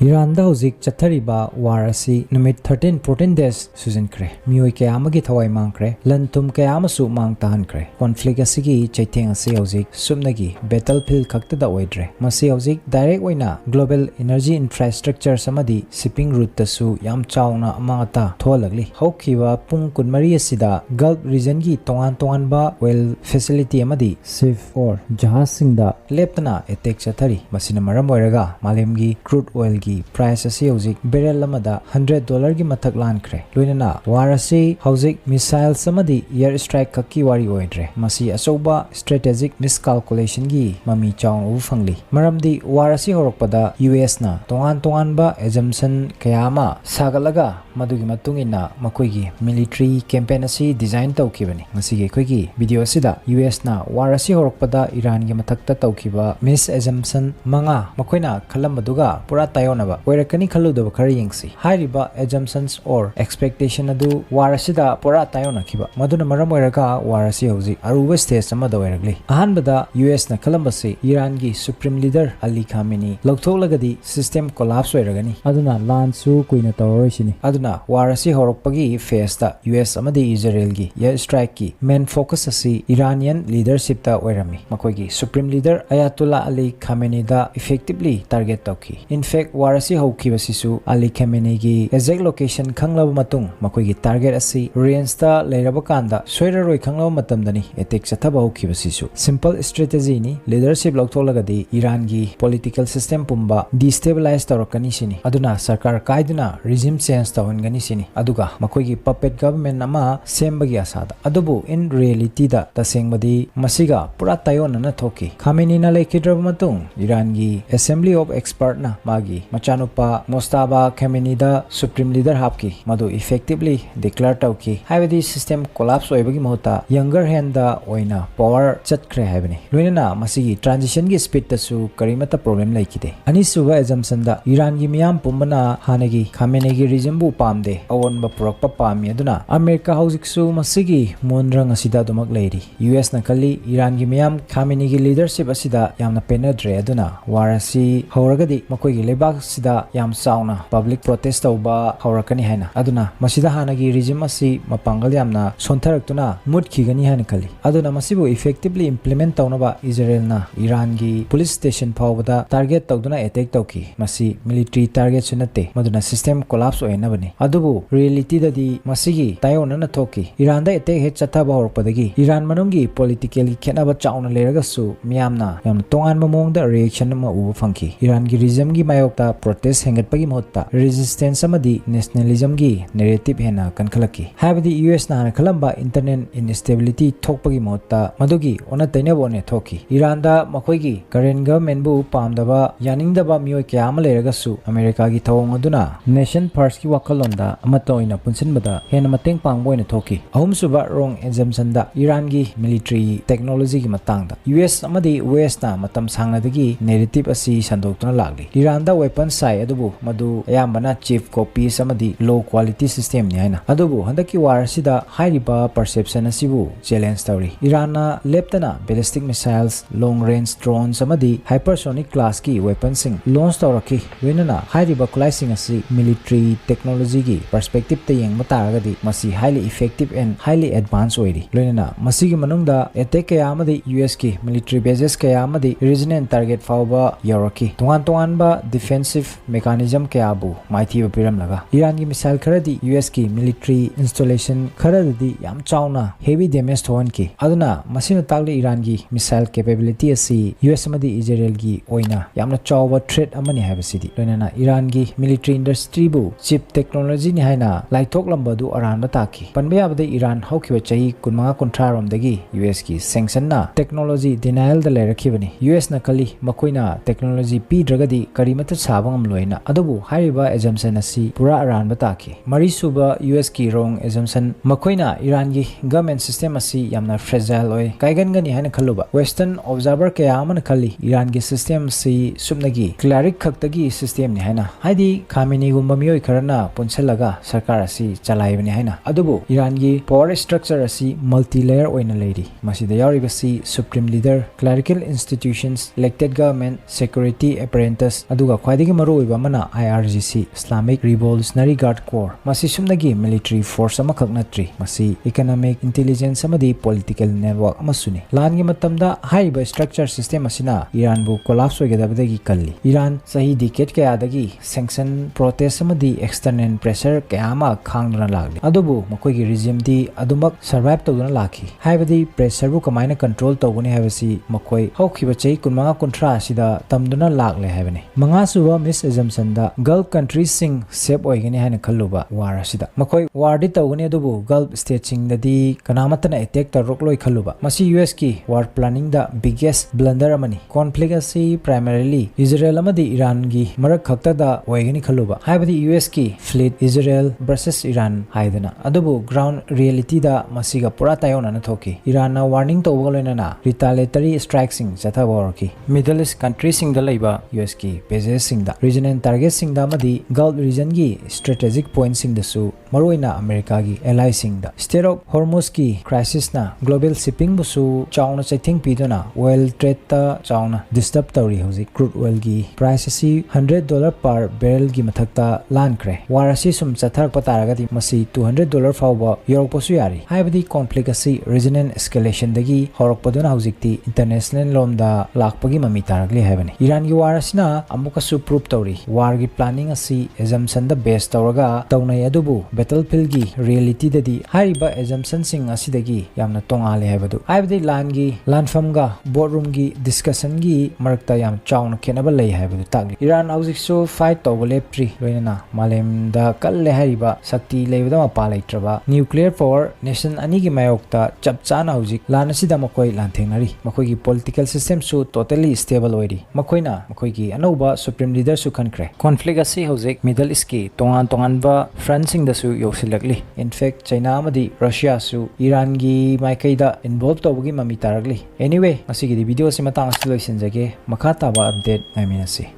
Iran hauzik chathariba war asi numit 13-14 days sujinkre mioi kaya amagi thawai mangkre lantum kaya amasu mang tahankre conflict asigi chaitheng asi hauzik sumnagi battlefield khakta da oidre masi hauzik direct oina global energy infrastructure samadi shipping route tasu yam chauna amangata tholagli hokhiwa pung kunmari asida gulf region gi tongan ba oil facility amadi ship or jahaz singda leptana attack chathari masina maram oiraga malemgi crude oil price asi hauzik barrel amada $100 gi mathak lankre loinana war asi hauzik missile samadi air strike kakki wari oidre masi asoba strategic miscalculation gi mami chaung u phangli maramdi war asi horokpada US na tongan ba assumption kayama sagalaga madugi matungina makoigi military campaign asi design tawkibani masigi koigi video asida US na war asi horokpada Iran gi mathakta tawkiba misassumption manga makoina khalambaduga pura tayon oirakani khaludaba khari yengsi hairiba assumptions or expectation adu war asida pura tayona khiba maduna maram oiraga war asi hauji aruba stage amada oiragli ahanbada US na khalambasi Iran gi supreme leader Ali Khamenei loktholagadhi system collapse oiragani aduna lan su kuina tawroisini aduna war asi horokpagi phase da US amadi Israel gi air strike ki main focus asi Iranian leadership ta oirami makoigi supreme leader Ayatollah Ali Khamenei da effectively target tawki in fact war asi hokibasisu Ali Khamenei gi exact location khanglaba matung makoigi target asi range ta leiraba kanda soiraroi khanglaba matamdani attack chathaba hokibasisu simple strategy ni leadership loktholagadi Iran gi political system pumba destabilize tawrakani sini aduna sarkar kaiduna regime change tawhangani sini aduga makoigi puppet government ama sembagi asada adubu in reality da tasengmadi masiga pura tayona na thoki Khamenei na lekidraba matung Iran gi assembly of expert na magi machanupa Mostaba Khamenei da supreme leader hapki madu effectively declare tawki haibadi system collapse oibagi mahota younger hand da oina power chatkre haibani loinana masigi transition gi speed tasu karimata problem laikide ani suba assumption da Iran gi miyam pumbana hanagi Khamenei gi regime bu pamde awon ba purakpa pami aduna America hausiksu masigi monrang asida dumak leiri US na kali Iran gi miyam Khamenei gi leadership asida yamna penadre aduna warasi horagadi makoi gi lebak sida yam sauna public protest tauba haurakani haina aduna masida hanagi regime asi mapangal yamna sonthaраktuna mutkhigani haina kali aduna masibu effectively implement taunaba Israel na Iran gi police station phawbada target tawduna attack tawki masi military target sunate maduna system collapse oina bani adubu reality dadi masigi tayona na thoki Iran da attack he chathaba horpadagi Iran manungi politically khenaba chauna leragasu miyamna yam tongan mamong da reaction ma uba phangki Iran gi regime gi mayokta protest hengatpagi mohta resistance amadi nationalism gi narrative hena kankhalaki habadi US na khalamba internet instability thokpagi mohta madugi ona tainabone thoki Iran da makoi gi current government bu pamdaba yaningdaba mioi kyama leragasu America gi thawong aduna nation first ki wakalonda amatoina punsinbada hena mateng pangboina thoki ahum suba wrong assumption da Iran gi military technology gi matangda US amadi West na matam sangadagi narrative asi sandoktuna lagli Iran da weapon sai adubu madu ayambana chief copies amadi low quality system ni haina adubu handaki war sida hairiba perception asibu challenge tawri Iran na leptana ballistic missiles long range drones amadi hypersonic class ki weapons sing launch tawraki wenana hairiba kulai sing asi military technology gi perspective te yeng mataragadi masi highly effective and highly advanced oiri loinana masigi manungda attack kaya amadi US ki military bases kaya amadi regional target fawba yoraki tongan ba defensive mechanism kaya bu maithi ba piram laga Iran gi missile kharadi US ki military installation kharadi yam chauna heavy damage thon ki aduna masina tagli Iran gi missile capability asi US amadi Israel gi oina yamna chawba threat amani habasidi loinana Iran gi military industry bu chip technology ni haina laithok lamba du aran ba taki panbe abade Iran haukiwa chahi kunma kontra rom dagi US ki sanction na technology denial da lerakibani US na kali makoina technology p dragadi karimata sabangam loina adubu hariba assumption asi pura aran bataki mari suba US ki wrong assumption makoina Iran gi government system asi yamna fragile oi kaigan gani hana khaluba western observer kaya amana khali Iran gi system si subnagi cleric khaktagi system ni hana haidi Khamenei gumba mioi kharana पुनसलगा सरकार असि चलाइबनि हाइना अदुबु Iran गी power structure असि multi layer ओइना लेरी मसिदा यारिबसि supreme leader clerical institutions elected government security apparatus aduga khwaidagi maruoiba mana IRGC Islamic Revolutionary Guard Corps masi sumnagi military force ama khaknatri masi economic intelligence amadi political network amasuni langi matamda haiba structure system asina Iran bu collapse oigedabadagi kalli Iran sahi decade kayadagi sanction protest amadi external pressure kayama khangduna lagli adubu makoigi regime di adumak survive tawduna lakhi haibadi pressure bu kamaina control tawguni habasi makoi hokhiba chei kunmanga kontra asida tamduna lakle habani manga suba misassumption da Gulf countries sing sep oigani haina khalluba war asida makoi war di tawgani adubu Gulf states sing dadi kanamatana attack tarokloi khalluba masi US ki war planning da biggest blunder amani conflict asi primarily Israel amadi Iran gi marak khakta da oigani khalluba haibadi US ki fleet Israel versus Iran haidana adubu ground reality da masiga pura tayona na thoki Iran na warning tawgaloina na retaliatory strikes sing jathaborki Middle East countries sing da laiba US ki bases sing da regional target sing da madi Gulf region gi strategic points sing da su maroina America gi ally sing da Strait of Hormuz ki crisis na global shipping bu su chauna chaithing pidona oil trade ta chauna disturb tawri hoji crude oil gi price si $100 per barrel gi mathakta lan kre war asi sum chathar pataragadi masi $200 fawba yorok posu yari haibadi conflict asi regional escalation dagi horok padona hojikti international lom da lakpagi mami taragli haibani Iran gi war asina amuka su proof tawri war gi planning asi assumption da base tawraga tawnai adubu battlefield gi reality dadi haiba assumption sing asidagi yamna tongale haibadu haibadi lan gi lanfam ga boardroom gi discussion gi marakta yam chawna khenaba lei haibadu tagli Iran hojik su fight tawle pri loinana malem da kalle haiba sakti leibada ma palaitraba nuclear power nation ani gi mayokta chapchana hojik lan asida makoi lanthenari makoi gi political system su totally stable oiri makoina makoi gi anauba supreme leader su khankre conflict asi hojik middle east ki tongan ba front sing da su yosilakli in fact China amadi Russia su Iran gi maikaida involved tawgi mami taragli anyway asigi video si matang asi loisinjage makha taba update naiminasi